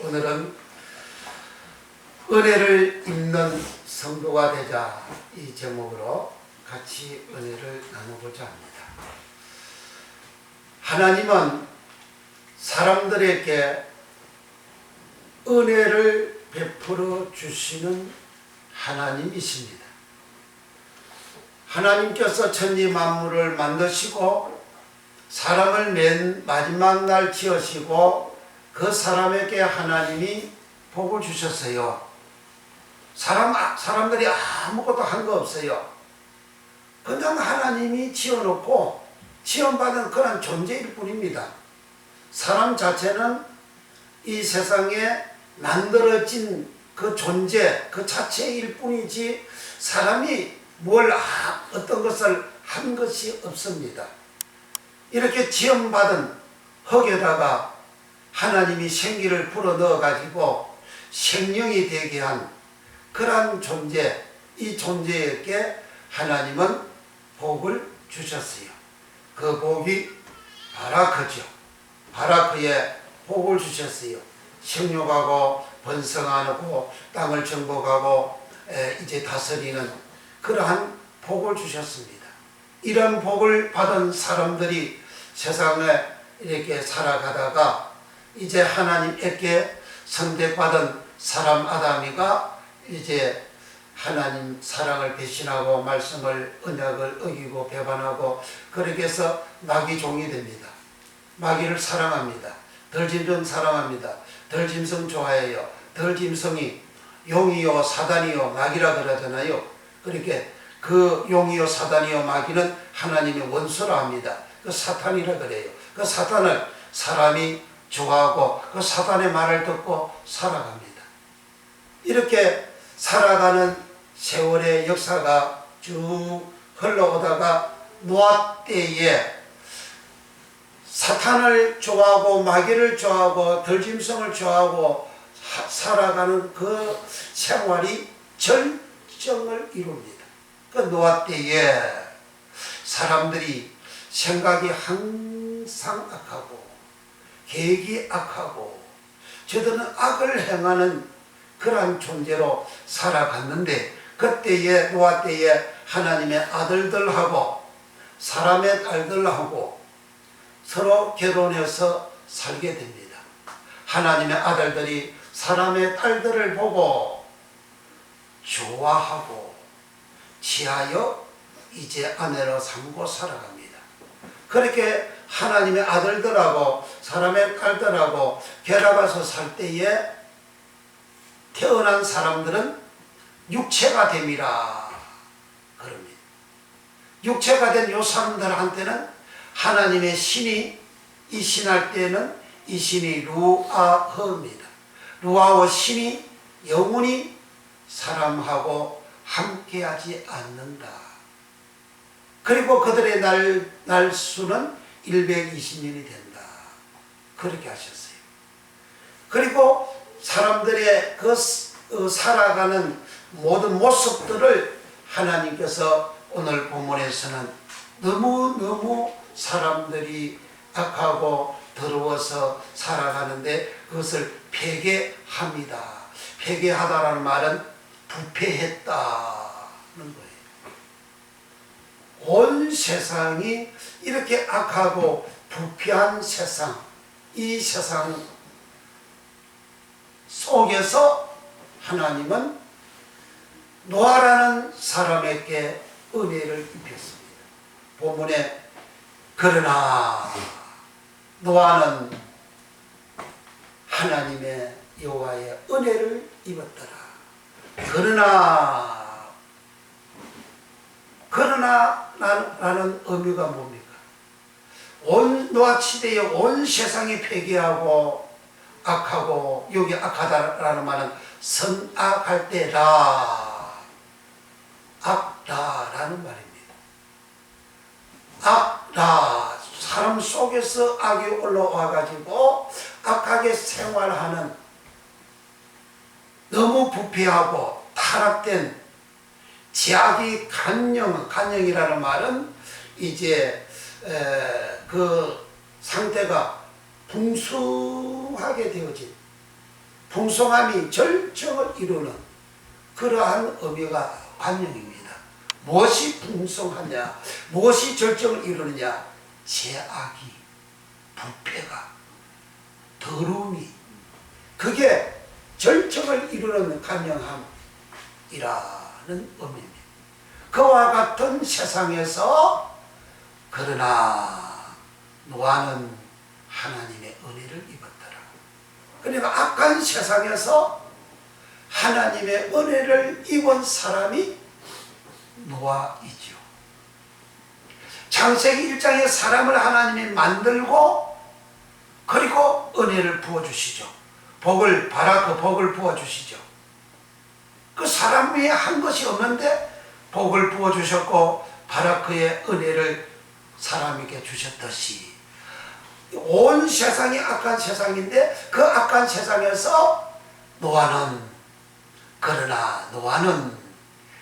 오늘은 은혜를 입는 성도가 되자 이 제목으로 같이 은혜를 나누고자 합니다. 하나님은 사람들에게 은혜를 베풀어 주시는 하나님이십니다. 하나님께서 천지 만물을 만드시고 사람을 맨 마지막 날 지으시고 그 사람에게 하나님이 복을 주셨어요. 사람들이 아무것도 한 거 없어요. 그냥 하나님이 지어놓고 지원받은 그런 존재일 뿐입니다. 사람 자체는 이 세상에 만들어진 그 존재 그 자체일 뿐이지 사람이 어떤 것을 한 것이 없습니다. 이렇게 지원받은 흙에다가 하나님이 생기를 불어넣어 가지고 생명이 되게 한 그러한 존재, 이 존재에게 하나님은 복을 주셨어요. 그 복이 바라크죠. 바라크에 복을 주셨어요. 생육하고 번성하고 땅을 정복하고 이제 다스리는 그러한 복을 주셨습니다. 이런 복을 받은 사람들이 세상에 이렇게 살아가다가 이제 하나님께 선택받은 사람 아담이가 이제 하나님 사랑을 배신하고 말씀을 언약을 어기고 배반하고 그렇게 해서 마귀 종이 됩니다. 마귀를 사랑합니다. 덜짐승 사랑합니다. 덜짐승 좋아해요. 덜짐승이 용이요 사단이요 마귀라 그러잖아요. 그렇게 그 용이요 사단이요 마귀는 하나님의 원수라 합니다. 그 사탄이라 그래요. 그 사탄을 사람이 좋아하고 그 사단의 말을 듣고 살아갑니다. 이렇게 살아가는 세월의 역사가 쭉 흘러오다가 노아 때에 사탄을 좋아하고 마귀를 좋아하고 덜짐승을 좋아하고 살아가는 그 생활이 절정을 이룹니다. 그 노아 때에 사람들이 생각이 항상 악하고 계획이 악하고 저들은 악을 행하는 그러한 존재로 살아갔는데 그때에 노아 때에 하나님의 아들들하고 사람의 딸들하고 서로 결혼해서 살게 됩니다. 하나님의 아들들이 사람의 딸들을 보고 좋아하고 취하여 이제 아내로 삼고 살아갑니다. 그렇게 하나님의 아들들하고 사람의 딸들하고 결합해서 살 때에 태어난 사람들은 육체가 됨이라 그럽니다. 육체가 된 요 사람들한테는 하나님의 신이 이 신할 때는 이 신이 루아흐입니다. 루아와 신이 영원히 사람하고 함께하지 않는다. 그리고 그들의 날수는 120년이 된다. 그렇게 하셨어요. 그리고 사람들의 그 살아가는 모든 모습들을 하나님께서 오늘 본문에서는 너무너무 사람들이 악하고 더러워서 살아가는데 그것을 폐괴합니다. 폐괴하다라는 말은 부패했다는 거예요. 온 세상이 이렇게 악하고 부패한 세상, 이 세상 속에서 하나님은 노아라는 사람에게 은혜를 입혔습니다. 본문에 그러나 노아는 하나님의 여호와의 은혜를 입었더라. 그러나라는 의미가 뭡니까? 온 노아 시대에 온 세상이 폐기하고 악하고 여기 악하다라는 말은 선악할 때라 악라라는 말입니다. 악라 사람 속에서 악이 올라와 가지고 악하게 생활하는 너무 부패하고 타락된 제약이 간영이라는 말은 이제 그 상태가 풍성하게 되어진 풍성함이 절정을 이루는 그러한 의미가 관용입니다. 무엇이 풍성하냐, 무엇이 절정을 이루느냐? 죄악이, 부패가, 더러움이, 그게 절정을 이루는 관용함이라는 의미입니다. 그와 같은 세상에서 그러나 노아는 하나님의 은혜를 입었더라. 그러니까 악한 세상에서 하나님의 은혜를 입은 사람이 노아이죠. 창세기 1장에 사람을 하나님이 만들고 그리고 은혜를 부어주시죠. 바라크 복을 부어주시죠. 그 사람이 한 것이 없는데 복을 부어주셨고 바라크의 은혜를 사람에게 주셨듯이 온 세상이 악한 세상인데 그 악한 세상에서 그러나 노아는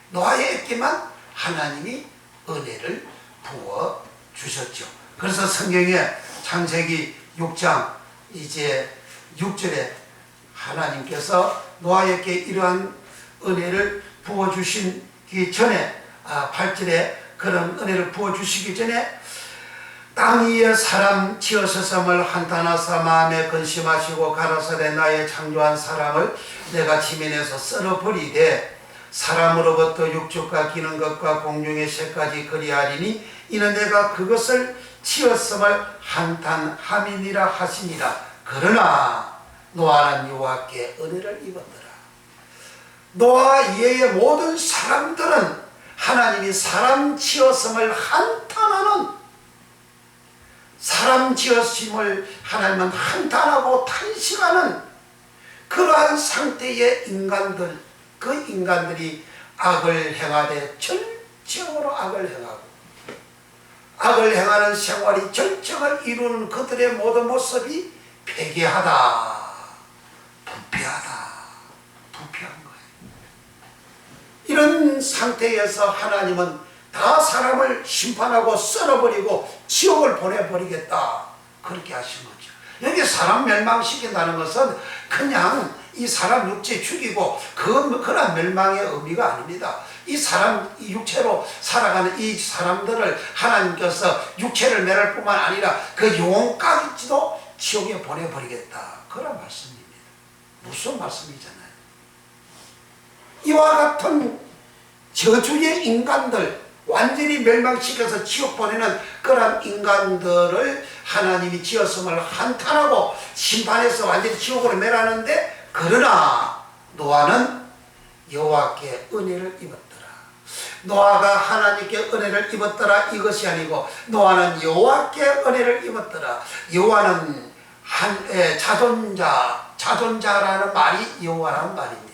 노아에게만 하나님이 은혜를 부어주셨죠. 그래서 성경에 창세기 6장 이제 6절에 하나님께서 노아에게 이러한 은혜를 부어주시기 전에 8절에 그런 은혜를 부어주시기 전에 땅 위에 사람 지으셨음을 한탄하사 마음에 근심하시고 가라사대 나의 창조한 사람을 내가 지면에서 썰어버리되 사람으로부터 육축과 기는 것과 공중의 새까지 그리하리니 이는 내가 그것을 지었음을 한탄함이니라 하시니라. 그러나 노아는 여호와께 은혜를 입었더라. 노아 이외의 모든 사람들은 하나님이 사람 지었음을 한탄하는, 사람 지었음을 하나님은 한탄하고 탄식하는 그러한 상태의 인간들, 그 인간들이 악을 행하되 절정으로 악을 행하고 악을 행하는 생활이 절정을 이루는 그들의 모든 모습이 패괴하다, 부패한 거예요. 이런 상태에서 하나님은 다 사람을 심판하고 썰어버리고 지옥을 보내버리겠다, 그렇게 하신 거죠. 여기 사람 멸망시킨다는 것은 그냥 이 사람 육체 죽이고 그런 멸망의 의미가 아닙니다. 이 사람, 이 육체로 살아가는 이 사람들을 하나님께서 육체를 멸할 뿐만 아니라 그 영혼까지도 지옥에 보내버리겠다, 그런 말씀입니다. 무슨 말씀이잖아요. 이와 같은 저주의 인간들, 완전히 멸망시켜서 지옥 보내는 그런 인간들을 하나님이 지었음을 한탄하고 심판해서 완전히 지옥으로 멸하는데, 그러나 노아는 여호와께 은혜를 입었더라. 노아가 하나님께 은혜를 입었더라 이것이 아니고 노아는 여호와께 은혜를 입었더라. 여호와는 자존자라는 말이 여호와라는 말입니다.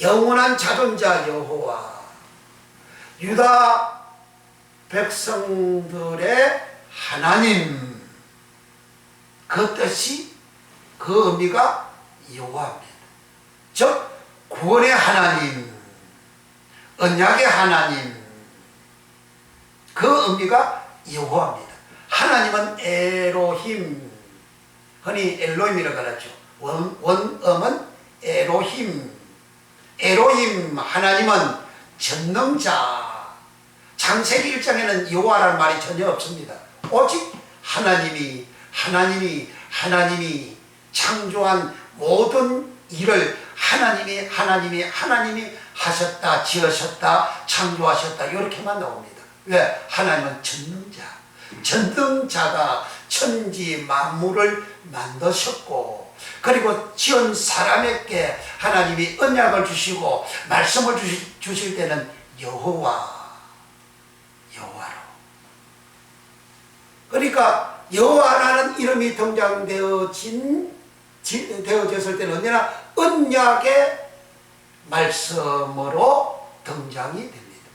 영원한 자존자 여호와, 유다 백성들의 하나님, 그 뜻이, 그 의미가 여호와입니다. 즉 구원의 하나님, 언약의 하나님, 그 의미가 여호와입니다. 하나님은 에로힘, 흔히 엘로힘이라고 하죠. 원음은 에로힘, 하나님은 전능자. 창세기 1장에는 여호와라는 말이 전혀 없습니다. 오직 하나님이 창조한 모든 일을 하나님이 하셨다, 지으셨다, 창조하셨다, 이렇게만 나옵니다. 왜? 하나님은 전능자가 천지 만물을 만드셨고, 그리고 지은 사람에게 하나님이 언약을 주시고 말씀을 주실 때는 여호와로. 그러니까 여호와라는 이름이 등장되어졌을 때는 언제나 언약의 말씀으로 등장이 됩니다.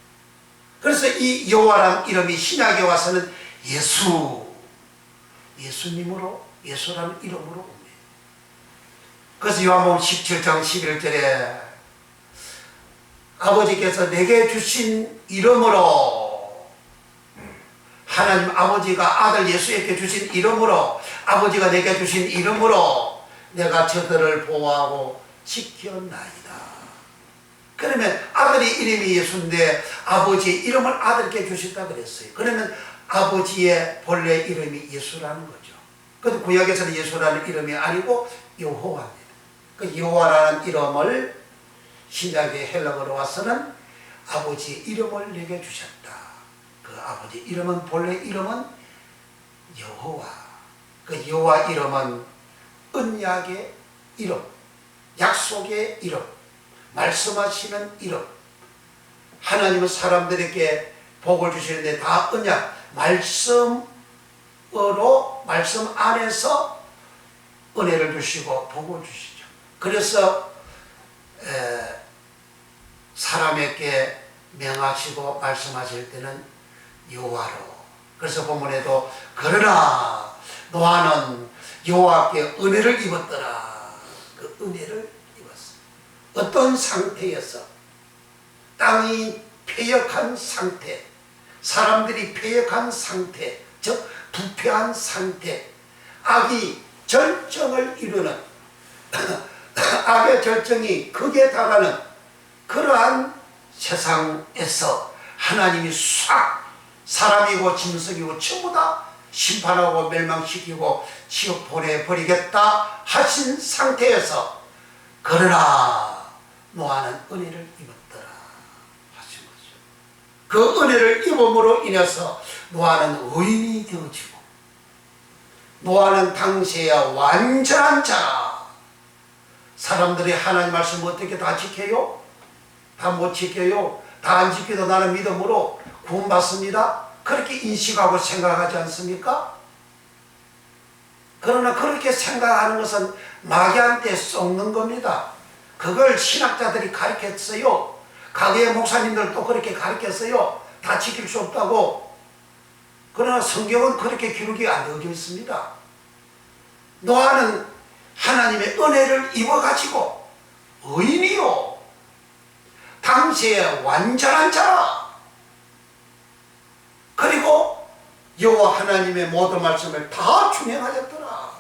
그래서 이 여호와라는 이름이 신약에 와서는 예수라는 이름으로 옵니다. 그래서 요한복음 17장 11절에 아버지께서 내게 주신 이름으로, 하나님 아버지가 아들 예수에게 주신 이름으로, 아버지가 내게 주신 이름으로 내가 저들을 보호하고 지켰나이다. 그러면 아들의 이름이 예수인데 아버지의 이름을 아들께 주셨다 그랬어요. 그러면 아버지의 본래 이름이 예수라는 거죠. 그런데 구약에서는 예수라는 이름이 아니고 여호와입니다. 그 여호와라는 이름을 신약의 헬라어로 와서는 아버지의 이름을 내게 주셨다. 그 아버지 이름은 본래 이름은 여호와. 그 여호와 이름은 언약의 이름, 약속의 이름, 말씀하시는 이름. 하나님은 사람들에게 복을 주시는데 다 언약, 말씀으로, 말씀 안에서 은혜를 주시고 복을 주시죠. 그래서 사람에게 명하시고 말씀하실 때는 여호와로. 그래서 본문에도 그러나 노아는 여호와께 은혜를 입었더라. 그 은혜를 입었어. 어떤 상태에서? 땅이 패역한 상태, 사람들이 패역한 상태, 즉 부패한 상태, 악이 절정을 이루는 악의 절정이 극에 달하는 그러한 세상에서 하나님이 싹 사람이고 짐승이고 전부 다 심판하고 멸망시키고 지옥 보내버리겠다 하신 상태에서 그러나 노아는 은혜를 입었더라 하신 거죠. 그 은혜를 입음으로 인해서 노아는 의인이 되어지고 노아는 당시에 완전한 자. 사람들이 하나님 말씀 어떻게 다 지켜요? 다 못 지켜요. 다 안 지켜도 나는 믿음으로 구원받습니다. 그렇게 인식하고 생각하지 않습니까? 그러나 그렇게 생각하는 것은 마귀한테 속는 겁니다. 그걸 신학자들이 가르쳤어요. 과거의 목사님들도 그렇게 가르쳤어요. 다 지킬 수 없다고. 그러나 성경은 그렇게 기록이 안 되어져 있습니다. 노아는 하나님의 은혜를 입어가지고 의인이요, 당시에 완전한 자라. 그리고 여호와 하나님의 모든 말씀을 다 준행하였더라.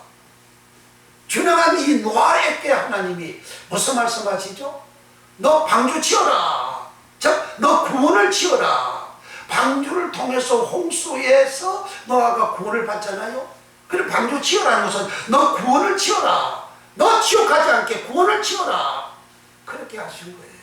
준행한 이 노아에게 하나님이 무슨 말씀하시죠? 너 방주 지어라. 즉 너 구원을 지어라. 방주를 통해서 홍수에서 노아가 구원을 받잖아요. 그리고 방주 지어라는 것은 너 구원을 지어라. 너 지옥 가지 않게 구원을 지어라. 그렇게 하신 거예요.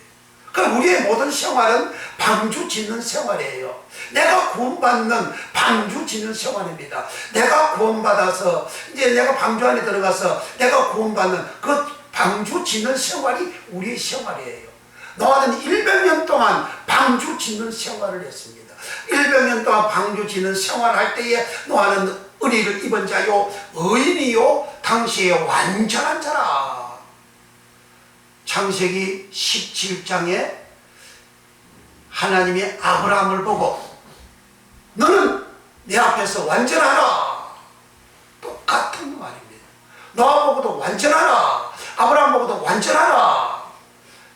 그럼 우리의 모든 생활은 방주 짓는 생활이에요. 내가 구원받는 방주 짓는 생활입니다. 내가 구원받아서 이제 내가 방주 안에 들어가서 내가 구원받는 그 방주 짓는 생활이 우리의 생활이에요. 노아는 100년 동안 방주 짓는 생활을 했습니다. 100년 동안 방주 짓는 생활할 때에 노아는 은혜를 입은 자요, 의인이요, 당시에 완전한 자라. 창세기 17장에 하나님이 아브라함을 보고 너는 내 앞에서 완전하라. 똑같은 말입니다. 노아 보고도 완전하라. 아브라함 보고도 완전하라.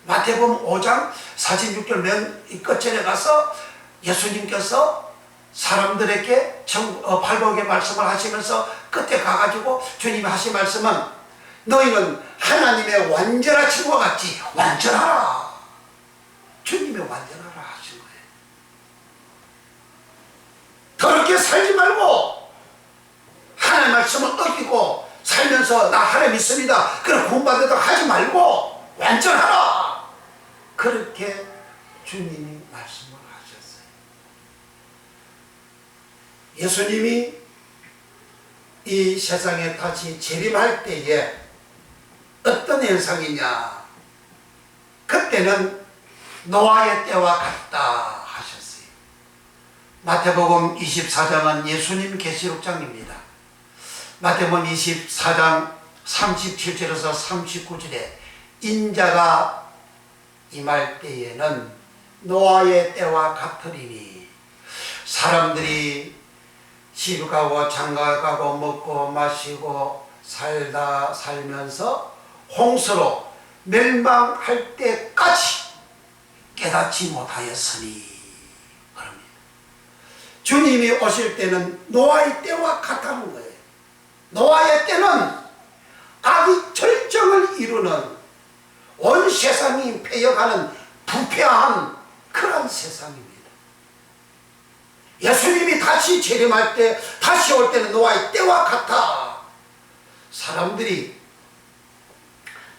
마태복음 5장 46절 맨 끝절에 가서 예수님께서 사람들에게 발복의 말씀을 하시면서 끝에 가가지고 주님이 하신 말씀은 너희는 하나님의 완전하신 것 같이 완전하라. 주님의 완전하라 하신 거예요. 더럽게 살지 말고 하나님의 말씀을 어기고 살면서 나 하나님 믿습니다. 그럼 구원받으려고 하지 말고 완전하라. 그렇게 주님이 말씀을 하셨어요. 예수님이 이 세상에 다시 재림할 때에 어떤 현상이냐? 그때는 노아의 때와 같다 하셨어요. 마태복음 24장은 예수님 계시록장입니다. 마태복음 24장 37절에서 39절에 인자가 임할 때에는 노아의 때와 같으리니 사람들이 집 가고 장가 가고 먹고 마시고 살면서 홍수로 멸망할 때까지 깨닫지 못하였으니 그럽니다. 주님이 오실 때는 노아의 때와 같다는 거예요. 노아의 때는 악이 절정을 이루는 온 세상이 패여가는 부패한 그런 세상입니다. 예수님이 다시 재림할 때, 다시 올 때는 노아의 때와 같아 사람들이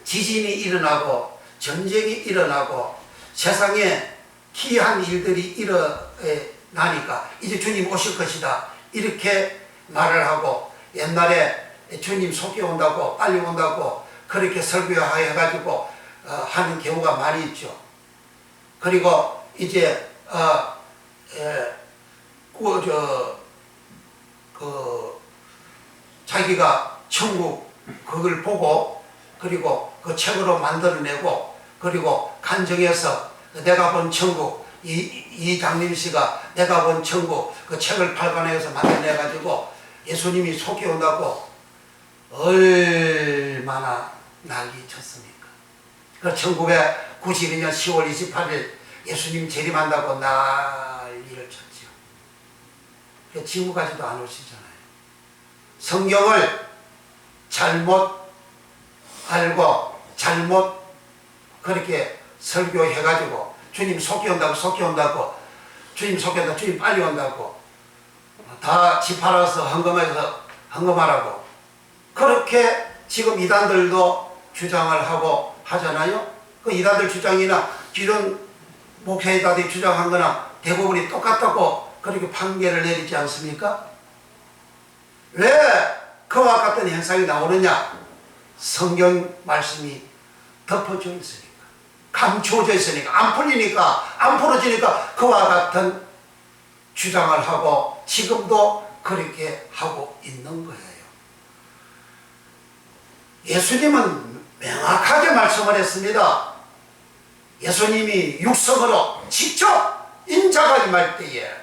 지진이 일어나고 전쟁이 일어나고 세상에 기이한 일들이 일어나니까 이제 주님 오실 것이다 이렇게 말을 하고, 옛날에 주님 속히 온다고 빨리 온다고 그렇게 설교해가지고 하는 경우가 많이 있죠. 그리고 이제 자기가 천국 그걸 보고 그리고 그 책으로 만들어내고 그리고 간증해서 내가 본 천국, 이장림 씨가 내가 본 천국 그 책을 발간해서 만들어내가지고 예수님이 속히 온다고 얼마나 난리쳤습니까? 그 1992년 10월 28일 예수님 재림한다고 난리를 쳤죠. 지금까지도 안 오시잖아요. 성경을 잘못 알고 잘못 그렇게 설교해가지고 주님 속히 온다고 주님 속히 온다고 주님 빨리 온다고 다 집 팔아서 헌금하라고 그렇게 지금 이단들도 주장을 하고 하잖아요. 그 이단들 주장이나 기존 목회자들이 주장한 거나 대부분이 똑같다고 그렇게 판결을 내리지 않습니까? 왜 그와 같은 현상이 나오느냐? 성경 말씀이 덮어져 있으니까, 감추어져 있으니까, 안 풀리니까, 안 풀어지니까 그와 같은 주장을 하고 지금도 그렇게 하고 있는 거예요. 예수님은 명확하게 말씀을 했습니다. 예수님이 육성으로 직접 인자가 임할 때에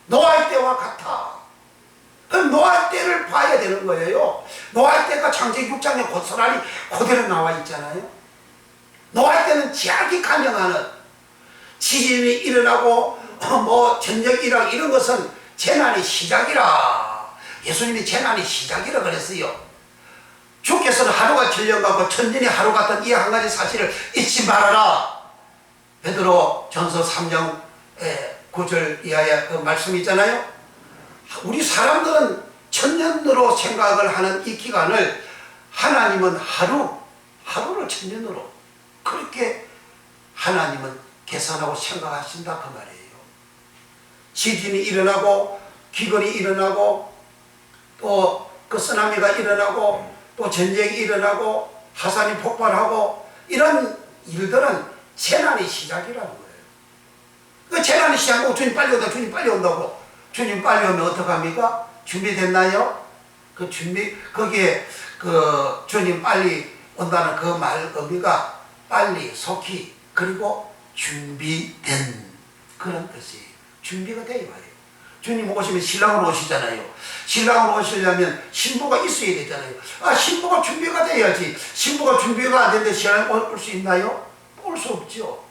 노아의 때와 같아. 노아의 때를 봐야 되는 거예요. 노아의 때가 창세기 6장에 고스란히 그대로 나와 있잖아요. 노아의 때는 제약이 간영하는 지진이 일어나고 전쟁이 일어나고 이런 것은 재난의 시작이라. 예수님이 재난의 시작이라 그랬어요. 주께서는 하루가 전령하고 천년이 하루 같은 이 한 가지 사실을 잊지 말아라. 베드로 전서 3장 9절 이하의 그 말씀 있잖아요. 우리 사람들은 천년으로 생각을 하는 이 기간을 하나님은 하루를 천년으로 그렇게 하나님은 계산하고 생각하신다 그 말이에요. 지진이 일어나고 기근이 일어나고 또 그 쓰나미가 일어나고 또 전쟁이 일어나고 화산이 폭발하고 이런 일들은 재난의 시작이라는 거예요. 그 재난의 시작하고 주님 빨리 온다, 주님 빨리 온다고. 주님 빨리 오면 어떡합니까? 준비됐나요? 그 준비, 거기에 그 주님 빨리 온다는 그 말 의미가 빨리, 속히, 그리고 준비된 그런 뜻이에요. 준비가 되어야 해요. 주님 오시면 신랑으로 오시잖아요. 신랑으로 오시려면 신부가 있어야 되잖아요. 신부가 준비가 돼야지. 신부가 준비가 안 되는데 신랑이 올 수 있나요? 올 수 없죠.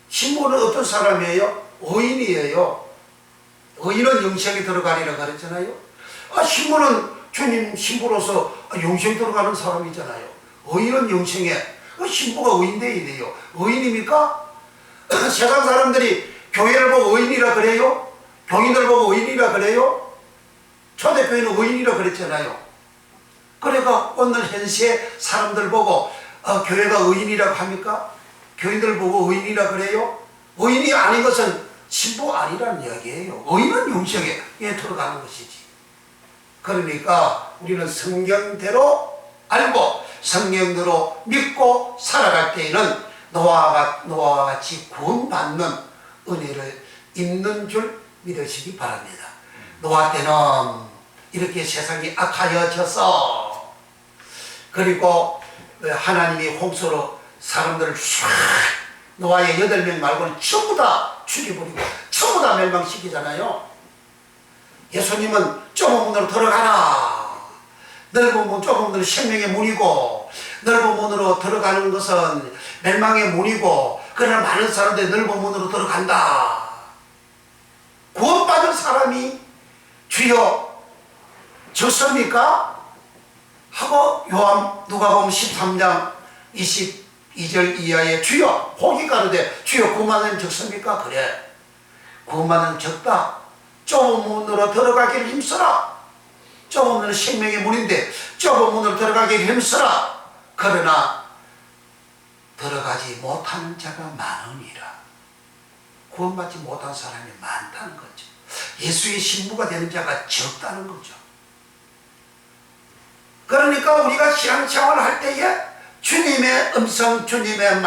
신부는 어떤 사람이에요? 의인이에요. 의인은 영생에 들어가리라 그랬잖아요. 신부는 주님 신부로서 영생에 들어가는 사람이잖아요. 의인은 영생에, 신부가 의인 되어야 돼요. 의인입니까? 세상 사람들이 교회를 보고 의인이라 그래요? 교인들 보고 의인이라 그래요? 초대교회는 의인이라 그랬잖아요. 그러니까 오늘 현세 사람들 보고 교회가 의인이라고 합니까? 교인들 보고 의인이라 그래요? 의인이 아닌 것은 신부 아니라는 이야기예요. 의인은 영생에 들어가는 것이지. 그러니까 우리는 성경대로 알고 성경대로 믿고 살아갈 때에는 노아와 같이 구원받는 은혜를 입는 줄 믿으시기 바랍니다. 노아 때는 이렇게 세상이 악하여져서 그리고 하나님이 홍수로 사람들을 쫙 노아의 8명 말고는 전부 다 죽여버리고 전부 다 멸망시키잖아요. 예수님은 좁은 문으로 들어가라. 넓은 문, 좁은 문은 생명의 문이고 넓은 문으로 들어가는 것은 멸망의 문이고 그러나 많은 사람들이 넓은 문으로 들어간다. 구원받은 사람이 주여 졌습니까? 하고 누가복음 13장 22절 이하에 주여 복이 가로되 주여 9만원 적습니까? 그래 9만원 적다. 좁은 문으로 들어가기를 힘써라. 좁은 문은 생명의 문인데 좁은 문으로 들어가기를 힘써라. 그러나 들어가지 못하는 자가 많으니라. 구원받지 못한 사람이 많다는 거죠. 예수의 신부가 되는 자가 적다는 거죠. 그러니까 우리가 신앙생활을 할 때에 주님의 음성, 주님의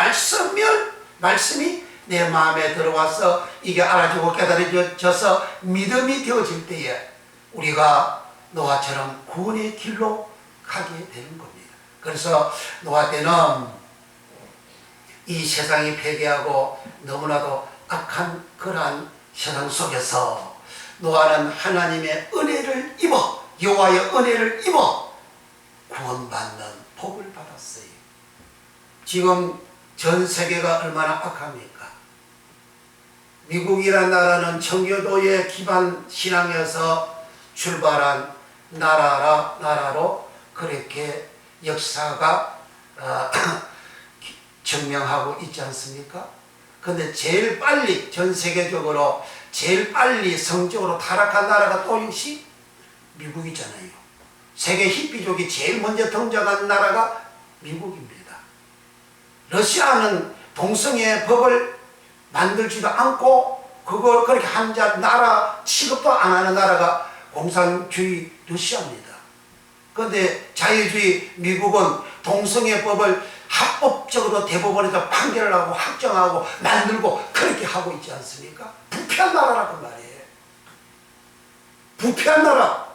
말씀이 내 마음에 들어와서 이게 알아지고 깨달아져서 믿음이 되어질 때에 우리가 노아처럼 구원의 길로 가게 되는 겁니다. 그래서 노아 때는 이 세상이 폐괴하고 너무나도 악한 그러한 세상 속에서 노아는 하나님의 은혜를 입어 여호와의 은혜를 입어 구원받는 복을 받았어요. 지금 전 세계가 얼마나 악합니까? 미국이라는 나라는 청교도의 기반 신앙에서 출발한 나라로 그렇게 역사가 증명하고 있지 않습니까? 근데 제일 빨리 전 세계적으로 제일 빨리 성적으로 타락한 나라가 또 역시 미국이잖아요. 세계 히피족이 제일 먼저 등장한 나라가 미국입니다. 러시아는 동성애 법을 만들지도 않고 그걸 그렇게 한 나라 취급도 안 하는 나라가 공산주의 러시아입니다. 그런데 자유주의 미국은 동성애 법을 합법적으로 대법원에서 판결을 하고 확정하고 만들고 그렇게 하고 있지 않습니까? 부패한 나라라고 말이에요. 부패한 나라.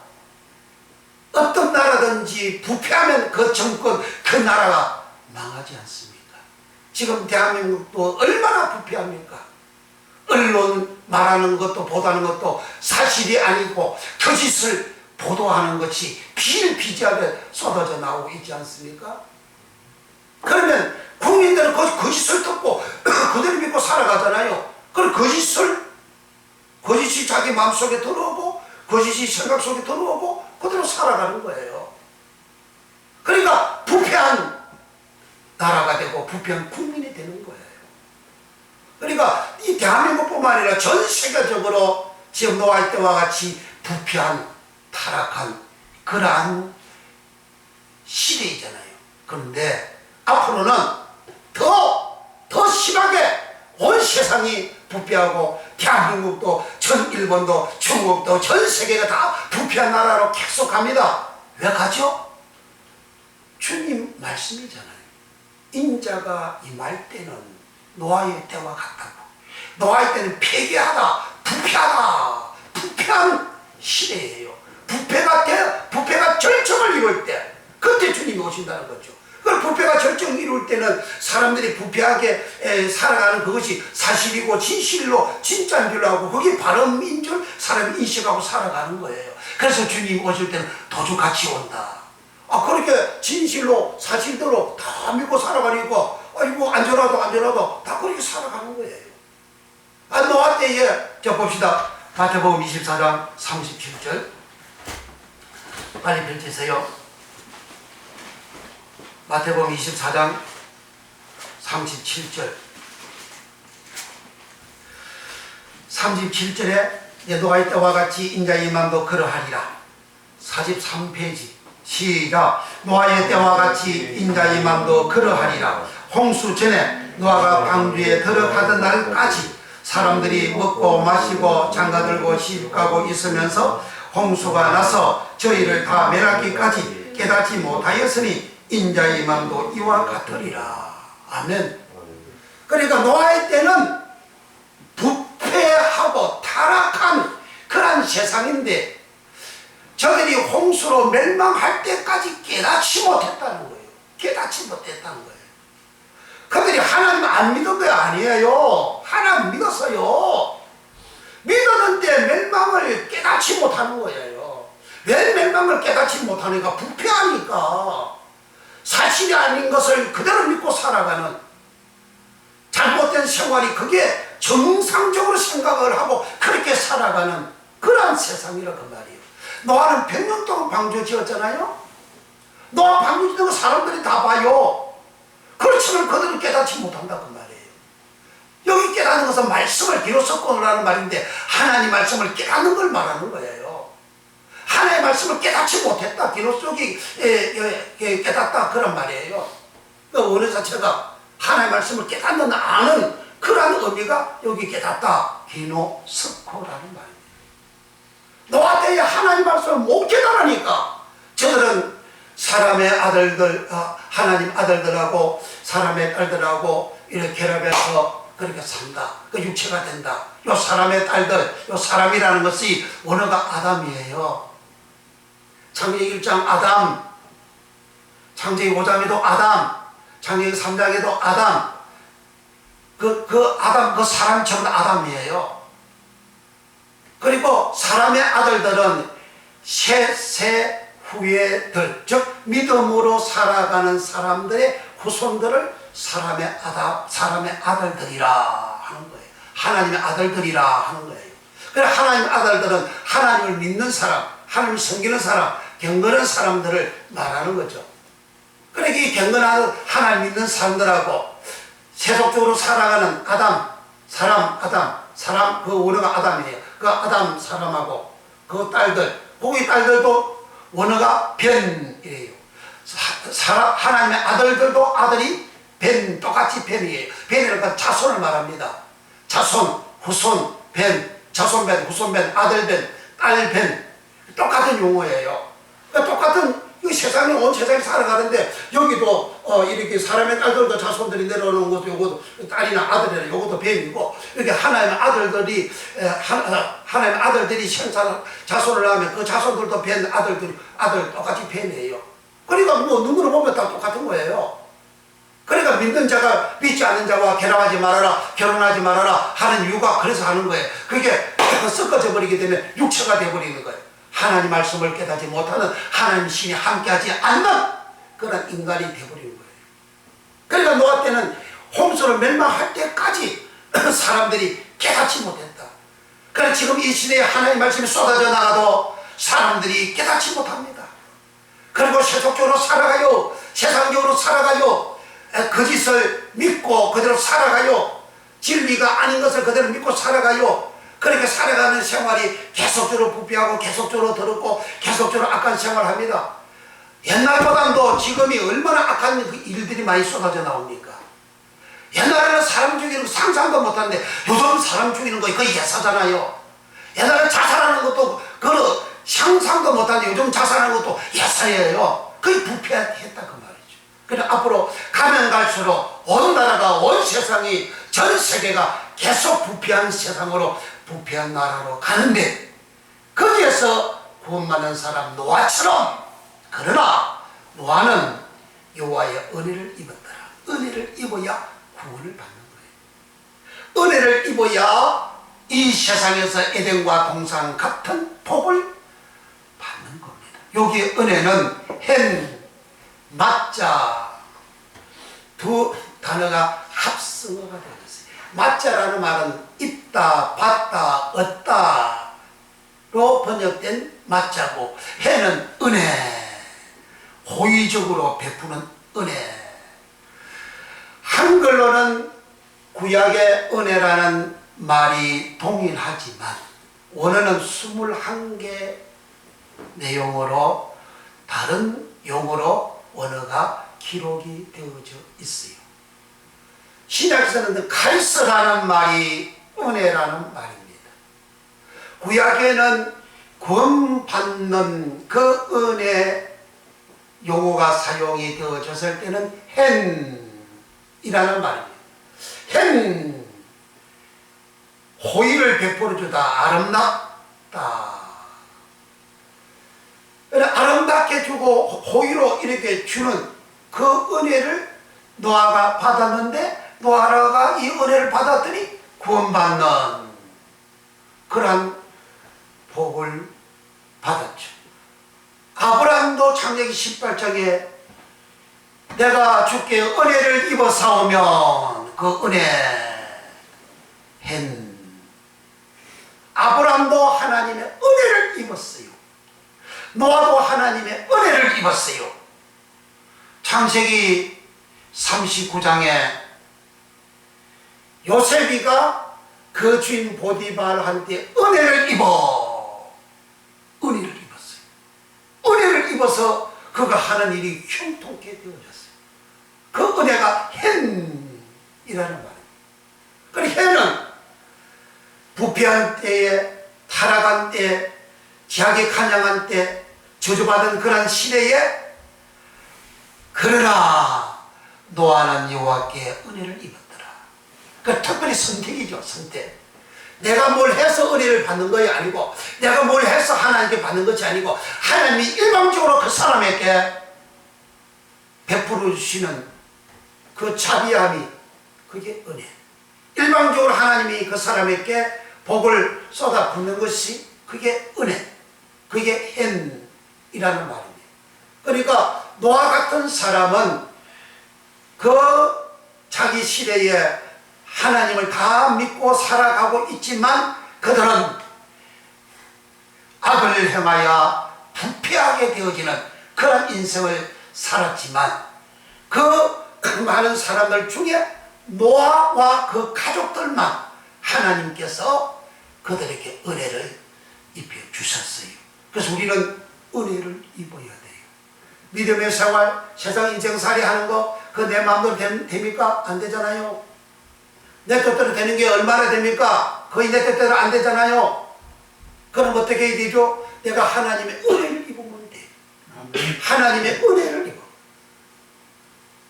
어떤 나라든지 부패하면 그 정권, 그 나라가 망하지 않습니까? 지금 대한민국도 얼마나 부패합니까? 언론 말하는 것도 보도하는 것도 사실이 아니고 거짓을 보도하는 것이 비일비재하게 쏟아져 나오고 있지 않습니까? 그러면 국민들은 거짓을 듣고 그대로 믿고 살아가잖아요. 그럼 거짓이 자기 마음속에 들어오고 거짓이 생각 속에 들어오고 그대로 살아가는 거예요. 그러니까 부패한 나라가 되고 부패한 국민이 되는 거예요. 그러니까 이 대한민국뿐만 아니라 전 세계적으로 지금 노아 때와 같이 부패한 타락한 그러한 시대이잖아요. 그런데 앞으로는 더 심하게 온 세상이 부패하고 대한민국도 전 일본도 중국도 전 세계가 다 부패한 나라로 계속 갑니다. 왜 가죠? 주님 말씀이잖아요. 인자가 임할 때는 노아의 때와 같다고. 노아의 때는 폐괴하다, 부패한 시대예요. 부패가 절정을 이룰 때 그때 주님이 오신다는 거죠. 그 부패가 절정을 이룰 때는 사람들이 부패하게 살아가는 그것이 사실이고 진실로 진짜인 줄 알고 그게 바람인 줄 사람이 인식하고 살아가는 거예요. 그래서 주님 오실 때는 도주같이 온다. 그렇게 진실로 사실대로 다 믿고 살아가니까 아이고 안전하도 다 그렇게 살아가는 거예요. 노아 때에 자 봅시다. 마태복음 24장 37절 빨리 펼치세요. 마태복음 24장 37절 37절에 노아의 때와 같이 인자의 임함도 그러하리라. 43페이지 시작. 노아의 때와 같이 인자의 임함도 그러하리라. 홍수 전에 노아가 방주에 들어가던 날까지 사람들이 먹고 마시고 장가들고 시집가고 있으면서 홍수가 나서 저희를 다 멸하기까지 깨닫지 못하였으니 인자의 임함도 이와 같으리라. 아멘. 그러니까 노아의 때는 부패하고 타락한 그런 세상인데 저들이 홍수로 멸망할 때까지 깨닫지 못했다는 거예요. 깨닫지 못했다는 거예요. 그들이 하나님 안 믿은 거 아니에요. 하나님 믿었어요. 믿었는데 멸망을 깨닫지 못하는 거예요. 왜 멸망을 깨닫지 못하니까? 부패하니까. 사실이 아닌 것을 그대로 믿고 살아가는 잘못된 생활이 그게 정상적으로 생각을 하고 그렇게 살아가는 그러한 세상이라고 말이에요. 노아는 100년 동안 방주 지었잖아요. 노아 방주 짓는 거 사람들이 다 봐요. 그렇지만 그들은 깨닫지 못한다 그 말이에요. 여기 깨닫는 것은 말씀을 비로소 끊으라는 말인데 하나님 말씀을 깨닫는 걸 말하는 거예요. 하나님의 말씀을 깨닫지 못했다. 비로소 여기 깨닫다 그런 말이에요. 그 원어 자체가 하나님의 말씀을 깨닫는 아는 그런 의미가 여기 깨닫다. 기노스코라는 말입니다. 노아 때에 하나님 말씀을 못 깨달으니까 저들은 사람의 아들들, 하나님 아들들하고 사람의 딸들하고 이렇게 결합해서 그렇게 산다. 그 육체가 된다. 요 사람의 딸들, 요 사람이라는 것이 원어가 아담이에요. 창세기 1장 아담, 창세기 5장에도 아담, 창세기 3장에도 아담, 그 아담, 그 사람처럼 아담이에요. 그리고 사람의 아들들은 셋 후예들, 즉 믿음으로 살아가는 사람들의 후손들을 사람의 아들들이라 하는 거예요. 하나님의 아들들이라 하는 거예요. 그래 하나님의 아들들은 하나님을 믿는 사람, 하나님을 섬기는 사람, 경건한 사람들을 말하는 거죠. 그래 이 경건한 하나님 믿는 사람들하고 세속적으로 살아가는 사람 그 원어가 아담이에요. 그 아담 사람하고 그 딸들, 거기 딸들도 원어가 변이에요. 하나님의 아들들도 아들이 변, 똑같이 변이에요. 변이라는 자손을 말합니다. 자손, 후손, 변, 자손 변, 후손 변, 아들 변, 딸 변, 똑같은 용어예요. 그러니까 똑같은 이 세상에 온 세상에 살아가는데 여기도 이렇게 사람의 딸들도 자손들이 내려오는 것도 요것도 딸이나 아들이나 요것도 변이고 이렇게 하나님의 아들들이 하나님의 아들들이 자손을 낳으면 그 자손들도 아들 똑같이 변이에요. 그러니까 뭐 눈으로 보면 다 똑같은 거예요. 그러니까 믿는 자가 믿지 않는 자와 결혼하지 말아라, 결혼하지 말아라 하는 이유가 그래서 하는 거예요. 그게 섞어져 버리게 되면 육체가 되어버리는 거예요. 하나님 말씀을 깨닫지 못하는 하나님 신이 함께하지 않는 그런 인간이 되어버리는 거예요. 그러니까 노아 때는 홍수를 멸망할 때까지 사람들이 깨닫지 못했다. 그러나 지금 이 시대에 하나님 말씀이 쏟아져 나가도 사람들이 깨닫지 못합니다. 그리고 세속적으로 살아가요. 세상적으로 살아가요. 거짓을 믿고 그대로 살아가요. 진리가 아닌 것을 그대로 믿고 살아가요. 그렇게 살아가는 생활이 계속적으로 부패하고 계속적으로 더럽고 계속적으로 악한 생활을 합니다. 옛날보다도 지금이 얼마나 악한 일들이 많이 쏟아져 나옵니까? 옛날에는 사람 죽이는 거 상상도 못하는데 요즘 사람 죽이는 거 거의 예사잖아요. 옛날에 자살하는 것도 그 상상도 못하는데 요즘 자살하는 것도 예사예요. 거의 부패했다 그 말이죠. 그래 앞으로 가면 갈수록 온 나라가 온 세상이 전 세계가 계속 부패한 세상으로 부패한 나라로 가는데 거기에서 구원받는 사람 노아처럼 그러나 노아는 여호와의 은혜를 입었더라. 은혜를 입어야 구원을 받는 거예요. 은혜를 입어야 이 세상에서 에덴과 동산 같은 복을 받는 겁니다. 여기 은혜는 헨, 맞자 두 단어가 합성어가 되었어요. 맞자라는 말은 있다, 받다, 얻다로 번역된 맞자고 해는 은혜, 호의적으로 베푸는 은혜. 한글로는 구약의 은혜라는 말이 동일하지만 원어는 21개 내용으로 다른 용어로 원어가 기록이 되어져 있어요. 신약에서는 카리스라는 말이 은혜라는 말입니다. 구약에는 구원받는 그 은혜 용어가 사용이 되어졌을 때는 헨이라는 말입니다. 헨, 호의를 베풀어 주다, 아름답다. 아름답게 주고 호의로 이렇게 주는 그 은혜를 노아가 받았는데 노아가 이 은혜를 받았더니 구원받는 그러한 복을 받았죠. 아브라함도 창세기 18장에 내가 주께 은혜를 입어 사오면 그 은혜 헨. 아브라함도 하나님의 은혜를 입었어요. 노아도 하나님의 은혜를 입었어요. 창세기 39장에 요셉이가 그 주인 보디발한테 은혜를 입었어요. 은혜를 입어서 그가 하는 일이 형통케 되어졌어요. 그 은혜가 헨이라는 말입니다. 그리고 헨은 부패한 때에, 타락한 때에, 지하게 간양한 때, 저주받은 그런 시대에, 그러나 노아는 여호와께 은혜를 입었더라. 그 특별히 선택이죠. 선택. 내가 뭘 해서 은혜를 받는 것이 아니고, 내가 뭘 해서 하나님께 받는 것이 아니고, 하나님이 일방적으로 그 사람에게 베풀어 주시는 그 자비함이, 그게 은혜. 일방적으로 하나님이 그 사람에게 복을 쏟아붓는 것이, 그게 은혜. 그게 헨이라는 말입니다. 그러니까 노아 같은 사람은 그 자기 시대에 하나님을 다 믿고 살아가고 있지만, 그들은 악을 행하여 부패하게 되어지는 그런 인생을 살았지만, 그 많은 사람들 중에 노아와 그 가족들만 하나님께서 그들에게 은혜를 입혀 주셨어요. 그래서 우리는 은혜를 입어야 돼요. 믿음의 생활, 세상 인생살이 하는 거, 그 내 마음대로 됩니까? 안 되잖아요. 내 뜻대로 되는 게 얼마나 됩니까? 거의 내 뜻대로 안 되잖아요. 그럼 어떻게 해야 되죠? 내가 하나님의 은혜를 입으면 돼요. 하나님의 은혜를 입어.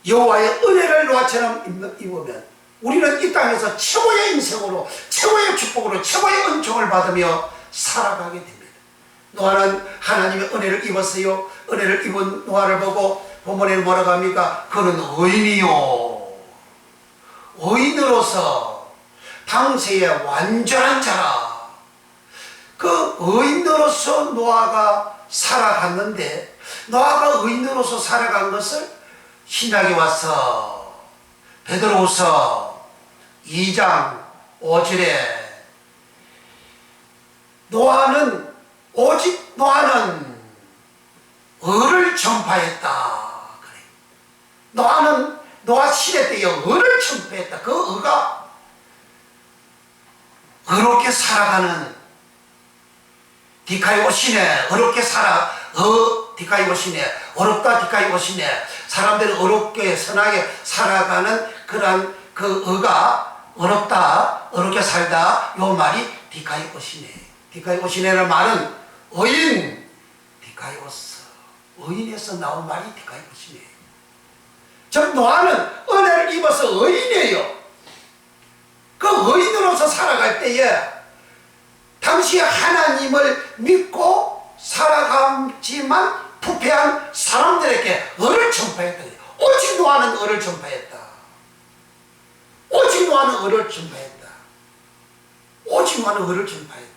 여호와의 은혜를 노아처럼 입으면 우리는 이 땅에서 최고의 인생으로, 최고의 축복으로, 최고의 은총을 받으며 살아가게 됩니다. 노아는 하나님의 은혜를 입었어요. 은혜를 입은 노아를 보고 본문에는 뭐라고 합니까? 그는 의인이요, 의인으로서 당시에 완전한 자라. 그 의인으로서 노아가 살아갔는데, 노아가 의인으로서 살아간 것을 신약에 와서 베드로후서 2장 5절에 오직 노아는 의를 전파했다. 그래. 노아는 노아 시대 때에 의를 전파했다. 그 의가 의롭게 살아가는 디카이오시네. 의롭게 디카이오시네. 어렵다 디카이오시네. 사람들이 어렵게 선하게 살아가는 그런 그 의가 어렵다, 어렵게 살다, 요 말이 디카이오시네. 디카이오시네라는 말은 의인, 디카이오스, 의인에서 나온 말이 디카이오시네. 즉 노아는 은혜를 입어서 의인이에요. 그 의인으로서 살아갈 때에 당시에 하나님을 믿고 살아가지만 부패한 사람들에게 의를 전파했다. 오직 노아는 의를 전파했다. 오직 노아는 의를 전파했다. 오직 노아는 의를 전파했다.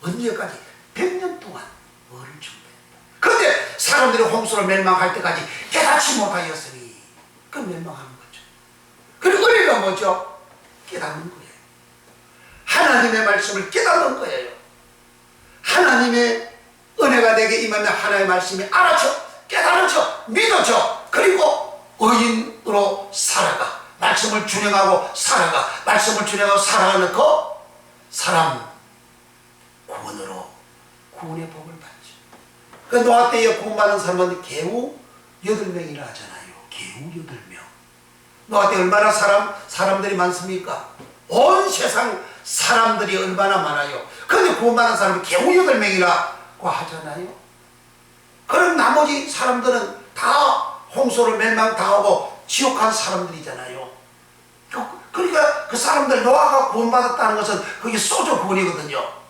언제까지? 100년 동안 의를 전파했다. 그런데 사람들이 홍수로 멸망할 때까지 깨닫지 못하였으니 그 멸망하는 거죠. 그리고 의리가 뭐죠? 깨닫는 거예요. 하나님의 말씀을 깨닫는 거예요. 하나님의 은혜가 내게 임하면 하나님의 말씀이 알아져, 깨달아져, 믿어져. 그리고 의인으로 살아가. 말씀을 준행하고 살아가. 말씀을 준행하고 살아가는 그 사람 구원으로 구원의 복을 받죠. 그 노아 때에 구원받은 사람은 겨우 8명이라 하잖아요. 겨우 8명. 노아 때 얼마나 사람들이 많습니까? 온 세상 사람들이 얼마나 많아요. 그런데 구원받은 사람이 겨우 8명이라고 하잖아요. 그럼 나머지 사람들은 다 홍수를 멸망당하고 지옥 간 사람들이잖아요. 그러니까 그 사람들, 노아가 구원받았다는 것은 그게 소조 구원이거든요.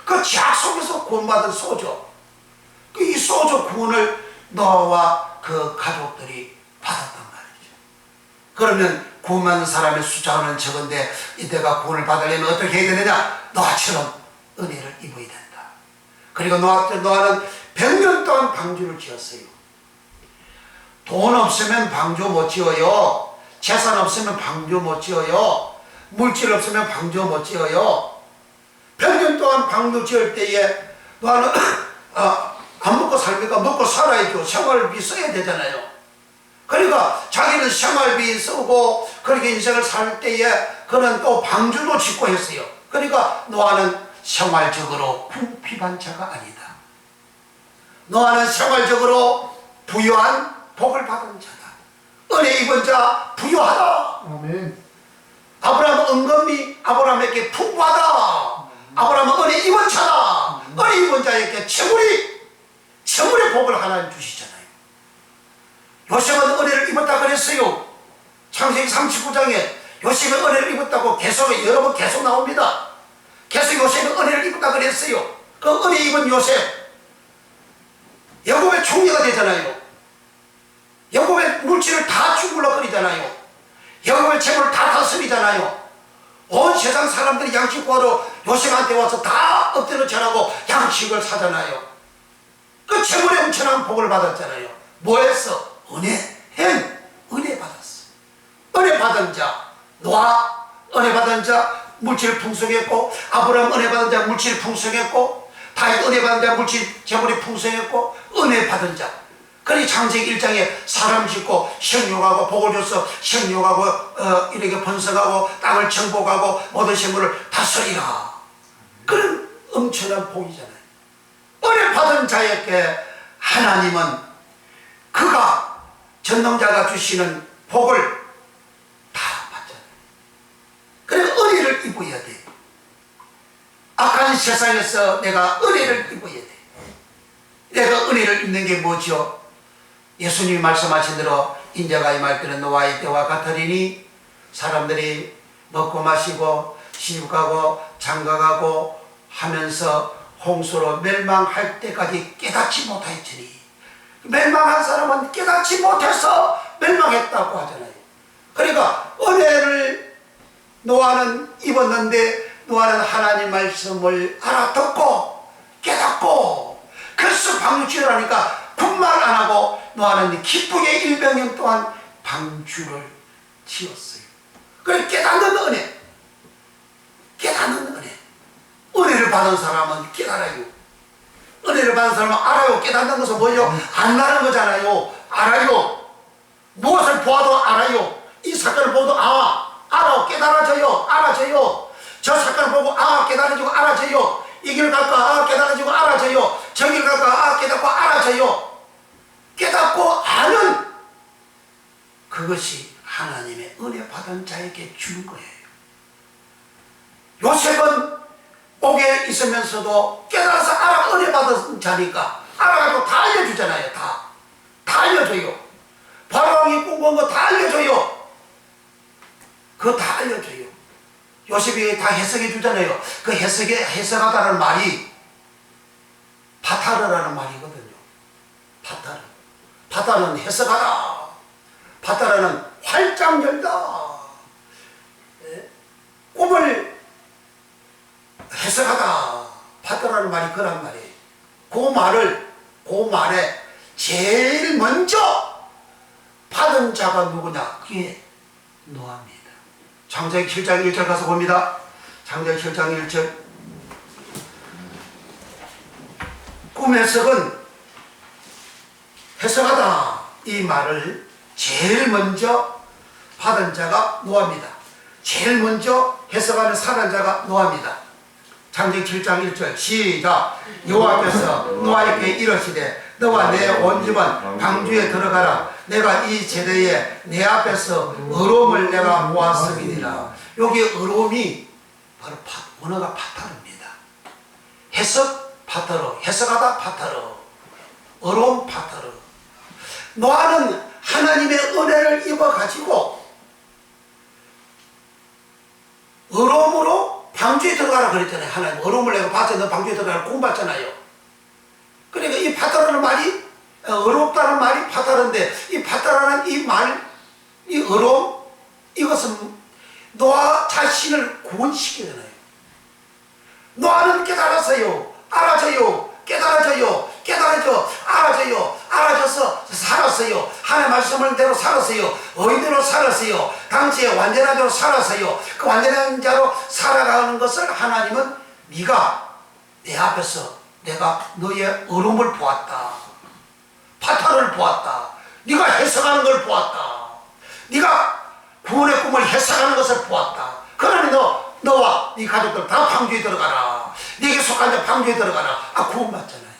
그 지악 속에서 구원받은 소조. 이 소조 구원을 노아와 그 가족들이 받았단 말이죠. 그러면 구원받는 사람의 숫자는 적은데 이때가 구원을 받으려면 어떻게 해야 되느냐? 노아처럼 은혜를 입어야 된다. 그리고 노아는 100년 동안 방주를 지었어요. 돈 없으면 방주 못 지어요. 재산 없으면 방주 못 지어요. 물질 없으면 방주 못 지어요. 100년 동안 방주 지을 때에 노아는 안 먹고 살니까 먹고 살아야죠. 생활비 써야 되잖아요. 그러니까 자기는 생활비 쓰고 그렇게 인생을 살 때에 그는 또 방주도 짓고 했어요. 그러니까 노아는 생활적으로 궁핍한 자가 아니다. 노아는 생활적으로 부유한 복을 받은 자다. 은혜 입은 자 부유하다. 아멘. 아브라함은 은금이 아브라함에게 풍부하다. 아브라함은 은혜 입은 자다. 은혜 입은 자에게 채물의 복을 하나님 주시잖아요. 요셉은 은혜를 입었다 그랬어요. 창세기 39장에 요셉이 은혜를 입었다고 여러 번 계속 나옵니다. 계속 요셉이 은혜를 입었다 그랬어요. 그 은혜 입은 요셉 야곱의 총리가 되잖아요. 야곱의 물질을 다 주물럭거리잖아요. 야곱의 재물을 다 다스리잖아요. 온 세상 사람들이 양식 구하러 요셉한테 와서 다 엎드려 절하고 양식을 사잖아요. 그 재물의 엄청난 복을 받았잖아요. 뭐 했어? 은혜 받았어. 은혜 받은 자 노아 은혜 받은 자 물질 풍성했고, 아브라함 은혜 받은 자 물질 풍성했고, 다윗 은혜 받은 자 물질 재물이 풍성했고, 은혜 받은 자. 그러니 창세기 1장에 사람 짓고 생육하고 복을 줘서 생육하고 이렇게 번성하고 땅을 정복하고 모든 생물을 다스리라. 그런 엄청난 복이잖아요. 은혜 받은 자에게 하나님은 그가 전능자가 주시는 복을 다 받잖아요. 그래 은혜를 입어야 돼. 악한 세상에서 내가 은혜를 입어야 돼. 내가 은혜를 입는 게 뭐죠? 예수님이 말씀하신 대로 인자가 임할 때는 노아의 때와 같으리니 사람들이 먹고 마시고 시집가고 장가가고 하면서 홍수로 멸망할 때까지 깨닫지 못하였으니, 멸망한 사람은 깨닫지 못해서 멸망했다고 하잖아요. 그러니까 은혜를 노아는 입었는데 노아는 하나님 말씀을 알아듣고 깨닫고, 그래서 방주를 하니까 군말 안 하고 노아는 기쁘게 100년 동안 방주를 지었어요. 그래 깨닫는 은혜, 깨닫는 은혜. 은혜를 받은 사람은 깨달아요. 은혜를 받은 사람은 알아요. 깨닫는 것은 뭐죠? 안다는 거잖아요. 알아요. 무엇을 보아도 알아요. 이 사건을 보도 알아. 깨달아져요. 알아져요. 저 사건을 보고 깨달아지고 알아져요. 이 길 갈까? 깨달아지고 알아져요. 저 길 갈까? 깨닫고 알아져요. 깨닫고 아는 그것이 하나님의 은혜 받은 자에게 주는 거예요. 요셉은 옥에 있으면서도 깨달아서 은혜 받은 자니까 알아가지고 다 알려주잖아요. 다 알려줘요. 바로왕이 꿈꾼 거 다 알려줘요. 그거 다 알려줘요. 요셉이 다 해석해 주잖아요. 그 해석하다는 말이 파타르라는 말이거든요. 파타르는 해석하다. 파타르는 활짝 열다. 꿈을 해석하다. 파타르라는 말이 그런 말이에요. 그 말에 제일 먼저 받은 자가 누구냐? 그게 노아입니다. 창세기 7장 1절 가서 봅니다. 창세기 7장 1절. 꿈 해석은 해석하다. 이 말을 제일 먼저 받은 자가 노아입니다. 제일 먼저 해석하는 사는 자가 노아입니다. 창세기 7장 1절 시작. 여호와께서 노아에게 이르시되 너와 내 온 집은 방주에 들어가라. 내가 이 세대에 내 앞에서 의로움을 내가 모았음이니라. 여기 의로움이 바로 원어가 파타르입니다. 해석 파타르, 해석하다 파타르, 의로움 파타르. 노아는 하나님의 은혜를 입어가지고 의로움으로 방주에 들어가라 그랬잖아요. 하나님 의로움을 내가 받아서 너 방주에 들어가라 공부했잖아요. 그러니까 이 파타르는 말이 의롭다는 말이 파타르인데, 이 파타르는 이 말, 이 의로움, 이것은 노아 자신을 구원시키잖아요. 노아는 깨달았어요. 알아져요. 알아져서 살았어요. 하나님의 말씀을 대로 살았어요. 의대로 살았어요. 당시에 완전한 자로 살았어요. 그 완전한 자로 살아가는 것을 하나님은 네가 내 앞에서 내가 너의 의로움을 보았다. 파타를 보았다. 네가 해석하는 걸 보았다. 네가 구원의 꿈을 해석하는 것을 보았다. 그러니 너와 네 가족들 다 방주에 들어가라. 네게 속한 자 방주에 들어가라. 구원받잖아요.